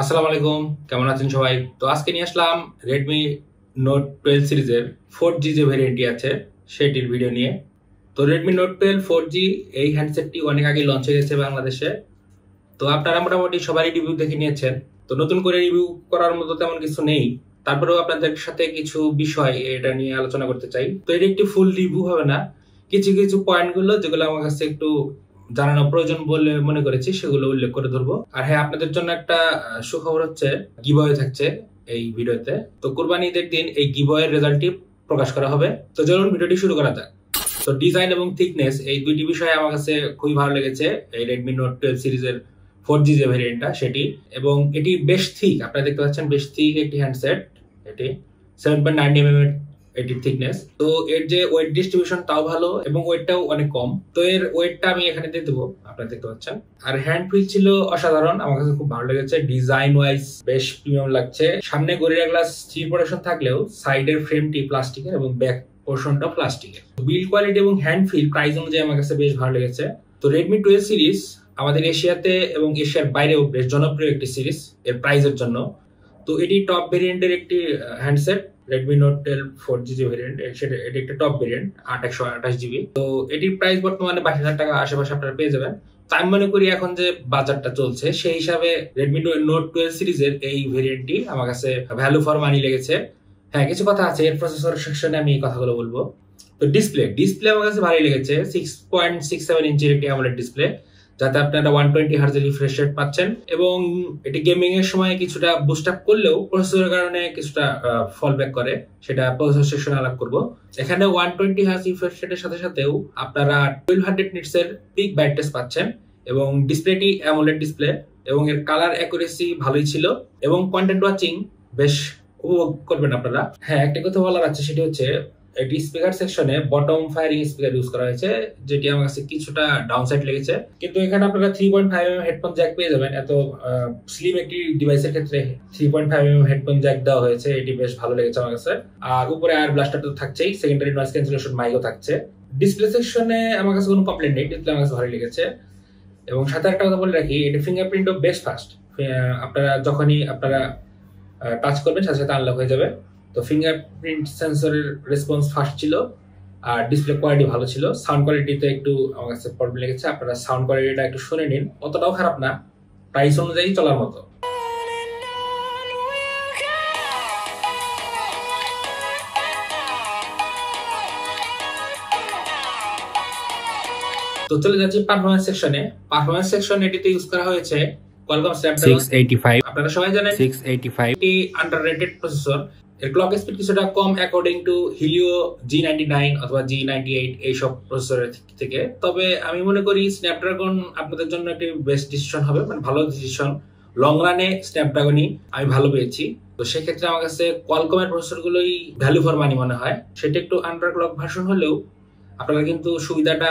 আসসালামু আলাইকুম, কেমন আছেন সবাই? তো আজকে নিয়ে আসলাম Redmi Note 12 সিরিজের 4G যে ভেরিয়েন্টটি আছে সেটির ভিডিও নিয়ে। তো Redmi Note 12 4G এই হ্যান্ডসেটটি অনেক আগে লঞ্চ হয়ে গেছে বাংলাদেশে। তো আপনারা মোটামুটি সবারই রিভিউ দেখে নিয়েছেন। তো নতুন করে রিভিউ করার মতো তেমন কিছু নেই। তারপরেও আপনাদের সাথে কিছু বিষয় এটা নিয়ে আলোচনা করতে চাই। তো এটি একটি ফুল রিভিউ হবে না, কিছু কিছু পয়েন্টগুলো যেগুলো আমার কাছে একটু জানানো প্রয়োজন বলে মনে করেছি সেগুলো উল্লেখ করে ধরবো। আর হ্যাঁ, আপনাদের জন্য একটা সুখবর হচ্ছে, গিভঅ্যাওয়ে থাকছে এই ভিডিওতে। তো কুরবানি ঈদের দিন এই গিভঅ্যাওয়ের রেজাল্টটি প্রকাশ করা হবে। তো চলুন ভিডিওটি শুরু করা যাক। তো ডিজাইন এবং থিকনেস এই দুইটি বিষয়ে আমার কাছে খুবই ভালো লেগেছে এই Redmi Note 12 সিরিজের 4G যে ভেরিয়েন্টটা সেটি। এবং এটি বেশ থিক, আপনারা দেখতে পাচ্ছেন বেশ থিক একটি হ্যান্ডসেট। এটি 7.9 mm এর এটির থিকনেস। তো এর যে ওয়েট ডিস্ট্রিবিউশন তাও ভালো এবং ওয়েটটাও অনেক কম। তো এর ওয়েটটা আমি এখানে দিয়ে দেবো, আপনারা দেখতে পাচ্ছেন। আর হ্যান্ড ফিল ছিল অসাধারণ, আমার কাছে খুব ভালো লেগেছে। ডিজাইন ওয়াইজ বেশ প্রিমিয়াম লাগছে। সামনে গরিলা গ্লাস 3 প্রোটেকশন থাকলেও সাইডের ফ্রেমটি প্লাস্টিকের এবং ব্যাক পোর্শনটা প্লাস্টিকের। বিল্ড কোয়ালিটি এবং হ্যান্ড ফিল প্রাইস অনুযায়ী আমার কাছে বেশ ভালো লেগেছে। তো Redmi 12 সিরিজ আমাদের এশিয়াতে এবং এশিয়ার বাইরেও বেশ জনপ্রিয় একটি সিরিজ এর প্রাইসের জন্য। তো এটি টপ ভেরিয়েন্টের একটি হ্যান্ডসেট। Redmi Note 12 4G যে ভেরিয়েন্ট সেটা এটি একটা টপ ভেরিয়েন্ট 8/128GB। তো এটির প্রাইস বর্তমানে 22,000 টাকা আশেপাশে আপনারা পেয়ে যাবেন। তো আমি মনে করি এখন যে বাজারটা চলছে সেই হিসাবে Redmi Note 12 সিরিজের এই ভেরিয়েন্টটি আমার কাছে ভ্যালু ফর মানি লেগেছে। হ্যাঁ, কিছু কথা আছে এর প্রসেসর সেকশনে, আমি এই কথাগুলো বলবো। তো ডিসপ্লে আমার কাছে ভালোই লেগেছে। 6.67 ইঞ্চির একটি AMOLED ডিসপ্লে, যাতে আপনারা 120 হার্জ রিফ্রেশ রেট পাচ্ছেন। এবং এটি গেমিং এর সময় কিছুটা বুস্ট আপ করলেও প্রসেসরের কারণে কিছুটা ফল ব্যাক করে, সেটা প্রসেসর সেকশনে আলাপ করব। এখানে 120 হার্জ রিফ্রেশ রেটের সাথে সাথেও আপনারা 1200 নিটস এর পিক ব্রাইটনেস পাচ্ছেন। এবং ডিসপ্লেটি AMOLED ডিসপ্লে এবং এর কালার অ্যাকুরেসি ভালোই ছিল। এবং কন্টেন্ট ওয়াচিং বেশ উপভোগ করবেন আপনারা। হ্যাঁ, একটা কথা বলার আছে, সেটি হচ্ছে এটি স্পিকার সেকশনে বটম ফায়ারিং স্পিকার ইউজ করা হয়েছে, যেটি আমার কাছে কিছুটা ডাউনসাইড লেগেছে। কিন্তু এখানে আপনারা 3.5mm হেডফোন জ্যাক পেয়ে যাবেন। এত স্লিম একটি ডিভাইসের ক্ষেত্রে 3.5mm হেডফোন জ্যাক দেওয়া হয়েছে, এটি বেশ ভালো লেগেছে আমার কাছে। আর উপরে এয়ার ব্লাস্টার তো থাকছেই, সেকেন্ডারি নয়েজ ক্যান্সেলেশন মাইকও থাকছে। ডিসপ্লে সেকশনে আমার কাছে কোনো কমপ্লেইন নেই, ডিসপ্লে আমার কাছে ভালো লেগেছে। এবং সাথে একটা কথা বলে রাখি, এটি ফিঙ্গারপ্রিন্টও বেশ ফাস্ট। আপনারা যখনই আপনারা টাচ করবেন সাথে সাথে আনলক হয়ে যাবে। তো ফিঙ্গারপ্রিন্ট সেন্সরের রেসপন্স ফাস্ট ছিল। আর ডিসপ্লে কোয়ালিটি ভালো ছিল। সাউন্ড কোয়ালিটিতে একটু আমার কাছে প্রবলেম লেগেছে, আপনারা সাউন্ড কোয়ালিটিটা একটু শুনে নিন, অতটাও খারাপ না, প্রাইস অনুযায়ী চলার মতো। তো চলে যাচ্ছি পারফরম্যান্স সেকশনে। পারফরম্যান্স সেকশন এটিতে ইউজ করা হয়েছে Qualcomm Snapdragon 685। আপনারা সবাই জানেন 685 এটি আন্ডাররেটেড প্রসেসর। এর ক্লক স্পিড কিছুটা কম অ্যাকর্ডিং টু Helio G99 অথবা G98 এইসব প্রসেসরের থেকে। তবে আমি মনে করি স্ন্যাপড্রাগন আপনাদের জন্য একটি বেস্ট ডিসিশন হবে, মানে ভালো ডিসিশন। লং রানে স্ন্যাপড্রাগনই আমি ভালো পেয়েছি। তো সেক্ষেত্রে আমার কাছে Qualcomm এর প্রসেসরগুলোই ভ্যালু ফর মানি মনে হয়। সেটা একটু আন্ডারক্লক ভার্সন হলেও আপনারা কিন্তু সুবিধাটা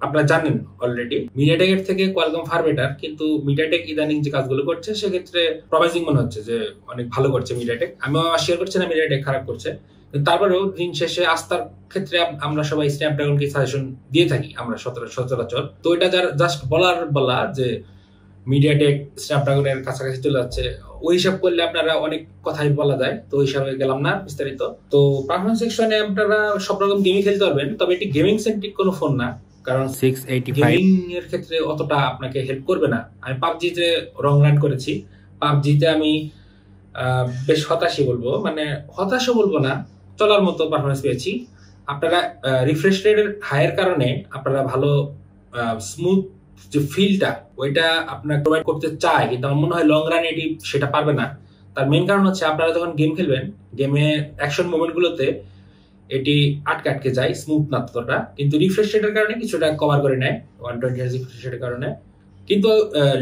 আপনারা জানেন অলরেডি। মিডিয়াটেকের থেকে Qualcomm ফার বেটার, কিন্তু মিডিয়াটেক ইদানিং যে কাজগুলো করছে সেক্ষেত্রে প্রমিসিং মনে হচ্ছে যে অনেক ভালো করছে মিডিয়াটেক। আমিও শেয়ার করছি না মিডিয়াটেক খারাপ করছে, কিন্তু তারপরেও দিন শেষে আস্থার ক্ষেত্রে আমরা সবাই স্ন্যাপড্রাগনকে সাজেশন দিয়ে থাকি আমরা সচরাচর। তো এটা জাস্ট বলা যে মিডিয়াটেক স্ন্যাপড্রাগনের কাছাকাছি চলে যাচ্ছে, ওই হিসাব করলে আপনারা অনেক কথাই বলা যায়। তো ওই হিসাবে গেলাম না বিস্তারিত। তো পারফরম্যান্স সেকশনে আপনারা সব রকম গেমই খেলতে পারবেন, তবে এটি গেমিং সেন্ট্রিক কোনো ফোন না, কারণ 685 গেমিং এর ক্ষেত্রে অতটা আপনাকে হেল্প করবে না। আমি পাবজিতে রং রান করেছি, পাবজিতে আমি বেশ হতাশই বলবো, মানে হতাশও বলবো না, চলার মতো পারফরমেন্স পেয়েছি। আপনারা রিফ্রেশ রেটের হাইয়ের কারণে আপনারা ভালো স্মুথ যে ফিলটা ওইটা আপনার প্রোভাইড করতে চায়, কিন্তু আমার মনে হয় লং রানে এটি সেটা পারবে না। তার মেইন কারণ হচ্ছে আপনারা যখন গেম খেলবেন, গেমে অ্যাকশন মোমেন্টগুলোতে এটি আটকে যায়, স্মুথ না ততটা, কিন্তু রিফ্রেশ রেটের কারণে কিছুটা কভার করে নেয় 120 হার্জ রিফ্রেশ রেটের কারণে, কিন্তু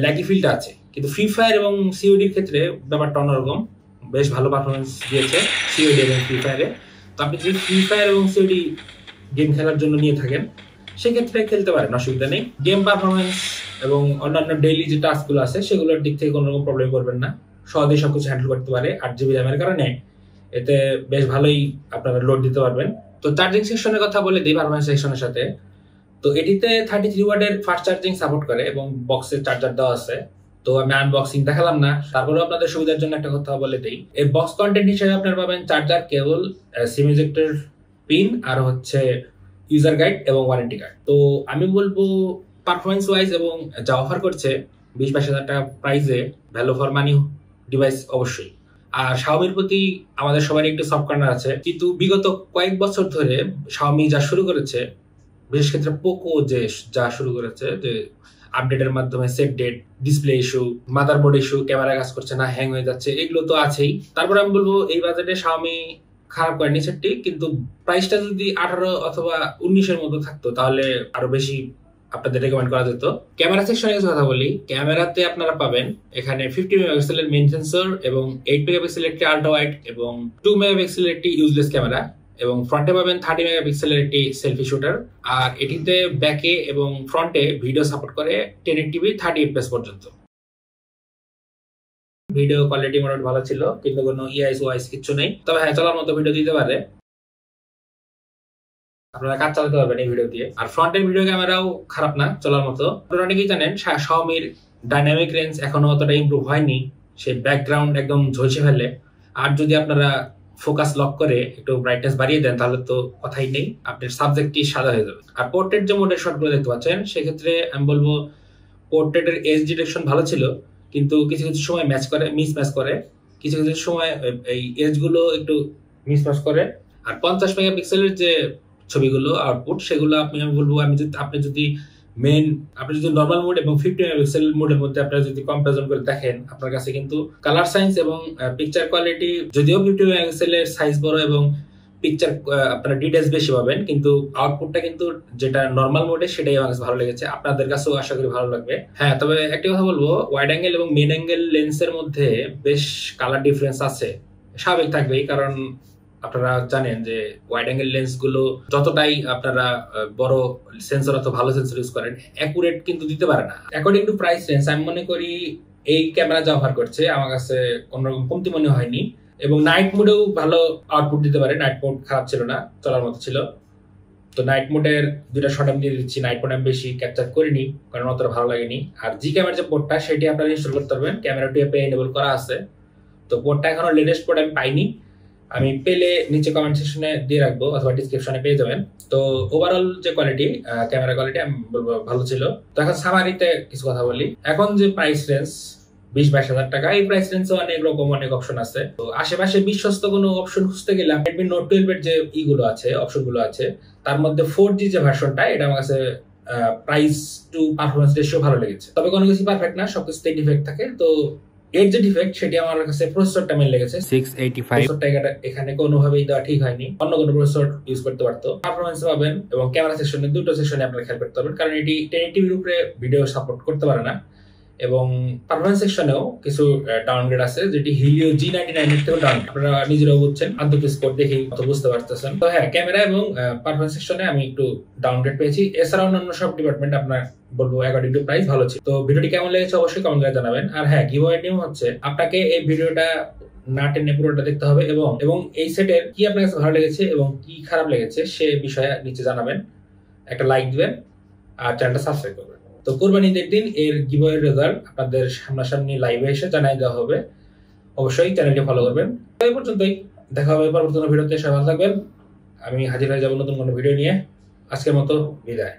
ল্যাগি ফিলটা আছে। কিন্তু ফ্রি ফায়ার এবং সিওডির ক্ষেত্রে ব্যাপারটা অন্যরকম, বেশ ভালো পারফরমেন্স দিয়েছে সিওডি এবং ফ্রি ফায়ারে। তো আপনি যদি ফ্রি ফায়ার এবং সিওডি গেম খেলার জন্য নিয়ে থাকেন সেক্ষেত্রে খেলতে পারেন, অসুবিধা নেই। গেম পারফরমেন্স এবং অন্যান্য ডেইলি যে টাস্কগুলো আছে সেগুলোর দিক থেকে কোনো রকম প্রবলেম করবেন না, সহজেই সবকিছু হ্যান্ডেল করতে পারে। 8GB র্যামের কারণে এতে বেশ ভালোই আপনারা লোড দিতে পারবেন। তো চার্জিং সেকশনের কথা বলে দিই পারফরমেন্স সেকশনের সাথে। তো এটিতে 33 ওয়াটের ফাস্ট চার্জিং সাপোর্ট করে এবং বক্সের চার্জার দেওয়া আছে। তো তো আমি আনবক্সিং দেখালাম না, তারপরেও আপনাদের সুবিধার জন্য একটা কথা বলে দিই। এই বক্স কন্টেন্ট হিসেবে আপনারা পাবেন চার্জার, কেবল, সিম ইজেক্টর পিন, আর হচ্ছে ইউজার গাইড এবং ওয়ারেন্টি কার্ড। তো আমি বলবো পারফরমেন্স ওয়াইজ এবং যা অফার করছে 20-22 হাজার টাকা প্রাইসে, ভ্যালু ফর মানি ডিভাইস অবশ্যই। আর শাওমির প্রতি আমাদের সবারই একটু সফট কর্নার আছে, কিন্তু বিগত কয়েক বছর ধরে শাওমি যা শুরু করেছে, বিশেষ ক্ষেত্রে পোকো যা শুরু করেছে, যে আপডেটের মাধ্যমে set date, display issue, motherboard issue, camera কাজ করছে না, হ্যাং হয়ে যাচ্ছে, এগুলো তো আছেই। তারপরে আমি বলবো এই বাজেটে শাওমি খারাপ করেনি সেটটি, কিন্তু প্রাইসটা যদি 18 অথবা 19-এর মতো থাকতো তাহলে আরো বেশি আপনাদের রেকমেন্ড করা যেত। ক্যামেরা সেকশনে কিছু কথা বলি। ক্যামেরাতে আপনারা পাবেন এখানে 50 মেগাপিক্সেলের মেইন সেন্সর এবং 8 মেগাপিক্সেলের একটি আল্ট্রা ওয়াইড এবং 2 মেগাপিক্সেলের একটি ইউজলেস ক্যামেরা, এবং ফ্রন্টে পাবেন 30 মেগাপিক্সেলের একটি সেলফি শুটার। আর এটিতে ব্যাকে এবং ফ্রন্টে ভিডিও সাপোর্ট করে 1080p 30 fps পর্যন্ত। ভিডিও কোয়ালিটি মোটামুটি ভালো ছিল, কিন্তু কোনো ইআইএস ওয়াইস কিছু নেই। তবে হ্যাঁ, চলার মতো ভিডিও দিতে পারে, আপনারা কাজ চালাতে পারবেন এই ভিডিও দিয়ে। আর ফ্রন্টের ভিডিও ক্যামেরাও খারাপ না, চলার মতো। আপনারা অনেকেই জানেন শাওমির ডাইনামিক রেঞ্জ এখনো অতটা ইমপ্রুভ হয়নি, সে ব্যাকগ্রাউন্ড একদম ঝলসে ফেলে। আর যদি আপনারা ফোকাস লক করে একটু ব্রাইটনেস বাড়িয়ে দেন তাহলে তো কথাই নেই, আপনার সাবজেক্টটি সাদা হয়ে যাবে। আর পোর্ট্রেট যে মোডের শটগুলো দেখতে পাচ্ছেন, সেক্ষেত্রে আমি বলবো পোর্ট্রেটের এজ ডিটেকশন ভালো ছিল, কিন্তু কিছু কিছু সময় মিসম্যাচ করে, কিছু কিছু সময় এই এজ গুলো একটু মিসম্যাচ করে। আর 50 মেগাপিক্সেলের যে ছবিগুলো আউটপুট, সেগুলো আমি বলবো আপনি যদি নর্মাল মোড এবং 50 মেগাপিক্সেল মোডের মধ্যে আপনারা যদি কম্পারিজন করে দেখেন, আপনার কাছে কিন্তু কালার সাইন্স এবং পিকচার কোয়ালিটি, যদিও 50 মেগাপিক্সেলের সাইজ বড় এবং পিকচার আপনারা ডিটেলস বেশি পাবেন, কিন্তু আউটপুটটা কিন্তু যেটা নর্মাল মোডে সেটাই আমার কাছে ভালো লেগেছে। আপনাদের কাছেও আশা করি ভালো লাগবে। হ্যাঁ, তবে একটা কথা বলবো, ওয়াইড অ্যাঙ্গেল এবং মেন অ্যাঙ্গেল লেন্সের মধ্যে বেশ কালার ডিফারেন্স আছে, স্বাভাবিক থাকবেই, কারণ আপনারা জানেন যে ওয়াইড অ্যাঙ্গেল লেন্স গুলো যতটাই আপনারা বড় সেন্সর অথবা ভালো সেন্সর ইউজ করেন, অ্যাকুরেট কিন্তু দিতে পারে না। অ্যাকর্ডিং টু প্রাইস রেঞ্জ আমি মনে করি এই ক্যামেরা যা অফার করছে আমার কাছে কোনোরকম কমতি মনে হয়নি, এবং নাইট মোডেও ভালো আউটপুট দিতে পারে। নাইট মোড খারাপ ছিল না, চলার মতো ছিল। তো নাইট মোডের দুইটা শট আমি দিয়ে দিচ্ছি। নাইট মোড আমি বেশি ক্যাপচার করিনি কারণ অতটা ভালো লাগেনি। আর জি ক্যামেরার যে পোর্টটা, সেটি আপনারা ইনস্টল করতে পারবেন, ক্যামেরা টু এনেবল করা আছে। তো পোর্টটা এখনো লেটেস্ট পোর্ট আমি পাইনি, আমি পেলে নিচে কমেন্ট সেকশনে দিয়ে রাখবো অথবা ডিসক্রিপশনে পেয়ে যাবেন। তো ওভারঅল যে কোয়ালিটি, ক্যামেরা কোয়ালিটি আমি বলবো ভালো ছিল। তো এখন সামারিতে কিছু কথা বলি। এখন যে প্রাইস রেঞ্জ 20-22 হাজার টাকা, এই প্রাইস রেঞ্জে অনেক রকম অনেক অপশন আছে। তো আশেপাশে বিশ্বস্ত কোনো অপশন খুঁজতে গেলে Redmi Note 12 এর যে অপশন গুলো আছে, তার মধ্যে 4G যে ভার্সনটা, এটা আমার কাছে প্রাইস টু পারফরমেন্স রেশিও ভালো লেগেছে। তবে কোনো কিছু পারফেক্ট না, সবকিছুতে ডিফেক্ট থাকে। তো এর যে ডিফেক্ট, সেটি আমার কাছে প্রসেসরটা মেন লেগেছে। 685 প্রসেসরটা এখানে কোনোভাবেই দেওয়া ঠিক হয়নি, অন্য কোনো প্রসেসর ইউজ করতে পারতো। পারফরমেন্স পাবেন এবং ক্যামেরা সেকশনে, দুটো সেকশনে আপনারা খেয়াল করতে পারবেন, কারণ এটি 1080p উপরে ভিডিও সাপোর্ট করতে পারে না। এবং পারফরমেন্স সেকশনেও কিছু ডাউনগ্রেড আছে, যেটি হিলিও G99 এর থেকে ডাউন। আপনারা নিজেরাও বুঝছেন, আন্তর্জাতিক স্কোর দেখেই কত বুঝতে পারতেছেন। তো হ্যাঁ, ক্যামেরা এবং পারফরমেন্স সেকশনে আমি একটু ডাউনগ্রেড পেয়েছি। এছাড়া অন্যান্য সব ডিপার্টমেন্ট আপনার বলবো অ্যাকর্ডিং টু প্রাইস ভালো ছিল। তো ভিডিওটি কেমন লেগেছে অবশ্যই কমেন্ট করে জানাবেন। আর হ্যাঁ, গিভঅ্যাওয়ে নিয়ম হচ্ছে আপনাকে এই ভিডিওটা না টেনে পুরোটা দেখতে হবে, এবং এই সেটের কি আপনার কাছে ভালো লেগেছে এবং কি খারাপ লেগেছে সে বিষয়ে নিচে জানাবেন, একটা লাইক দিবেন আর চ্যানেলটা সাবস্ক্রাইব করবেন। তো কোরবানি ঈদের দিন এর গিভঅ্যাওয়ের রেজাল্ট আপনাদের সামনাসামনি লাইভে এসে জানাই দেওয়া হবে। অবশ্যই চ্যানেলটি ফলো করবেন। এই পর্যন্তই, দেখা হবে পরবর্তী ভিডিওতে। সবাই ভালো থাকবেন। আমি হাজির হয়ে যাবো নতুন কোনো ভিডিও নিয়ে। আজকের মতো বিদায়।